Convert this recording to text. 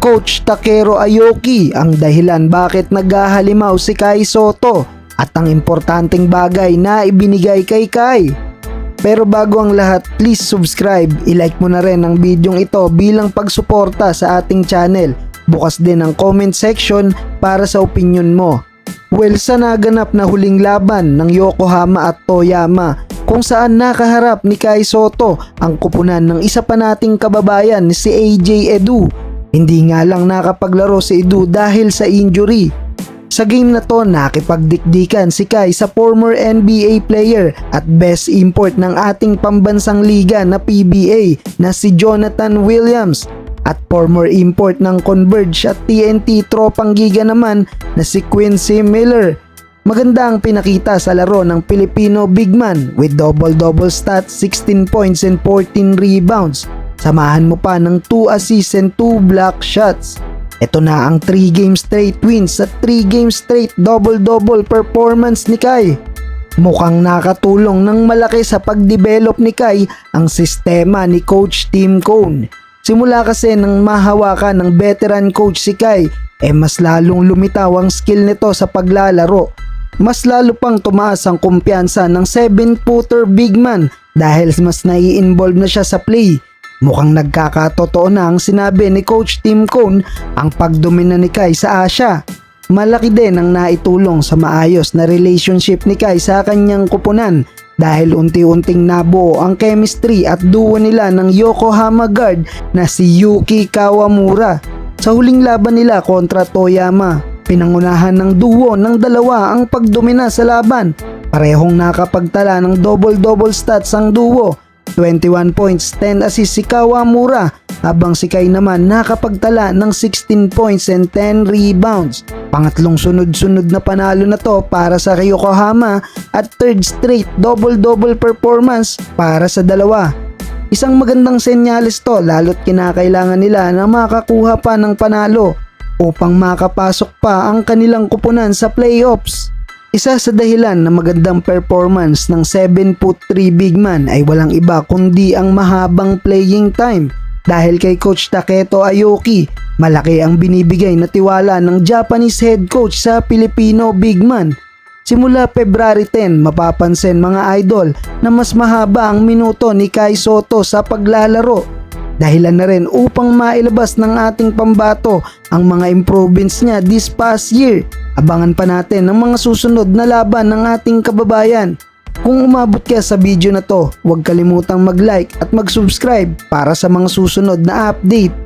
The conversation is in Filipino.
Coach Takero Aoki ang dahilan bakit naghahalimaw si Kai Sotto at ang importanteng bagay na ibinigay kay Kai. Pero bago ang lahat, please subscribe, ilike mo na rin ang bidyong ito bilang pagsuporta sa ating channel. Bukas din ang comment section para sa opinion mo. Well, sa naganap na huling laban ng Yokohama at Toyama, kung saan nakaharap ni Kai Sotto ang kupunan ng isa pa nating kababayan si AJ Edu. Hindi nga lang nakapaglaro si Edu dahil sa injury. Sa game na to, nakipagdikdikan si Kai sa former NBA player at best import ng ating pambansang liga na PBA na si Jonathan Williams at former import ng Converge at TNT tropang giga naman na si Quincy Miller. Maganda ang pinakita sa laro ng Pilipino big man with double-double stats, 16 points and 14 rebounds. Samahan mo pa ng 2 assists and 2 block shots. Ito na ang 3 game straight wins at 3 game straight double-double performance ni Kai. Mukhang nakatulong ng malaki sa pagdevelop ni Kai ang sistema ni Coach Tim Cone. Simula kasi nang mahawakan ng veteran coach si Kai, mas lalong lumitaw ang skill nito sa paglalaro. Mas lalo pang tumaas ang kumpiyansa ng 7-footer big man dahil mas nai-involve na siya sa play. Mukhang nagkakatotoo na ang sinabi ni Coach Tim Cone ang pagdomina ni Kai sa Asia. Malaki din ang naitulong sa maayos na relationship ni Kai sa kanyang kupunan dahil unti-unting nabuo ang chemistry at duo nila ng Yokohama guard na si Yuki Kawamura. Sa huling laban nila kontra Toyama, pinangunahan ng duo ng dalawa ang pagdomina sa laban. Parehong nakapagtala ng double-double stats ang duo. 21 points, 10 assists si Kawamura habang si Kai naman nakapagtala ng 16 points and 10 rebounds. Pangatlong sunod-sunod na panalo na to para sa Yokohama at third straight double-double performance para sa dalawa. Isang magandang senyales to lalo't kinakailangan nila na makakuha pa ng panalo upang makapasok pa ang kanilang kupunan sa playoffs. Isa sa dahilan ng magandang performance ng 7'3" big man ay walang iba kundi ang mahabang playing time. Dahil kay Coach Takero Aoki, malaki ang binibigay na tiwala ng Japanese head coach sa Filipino big man. Simula February 10, mapapansin mga idol na mas mahaba ang minuto ni Kai Sotto sa paglalaro. Dahilan na rin upang mailabas ng ating pambato ang mga improvements niya this past year. Abangan pa natin ang mga susunod na laban ng ating kababayan. Kung umabot ka sa video na to, huwag kalimutang mag-like at mag-subscribe para sa mga susunod na update.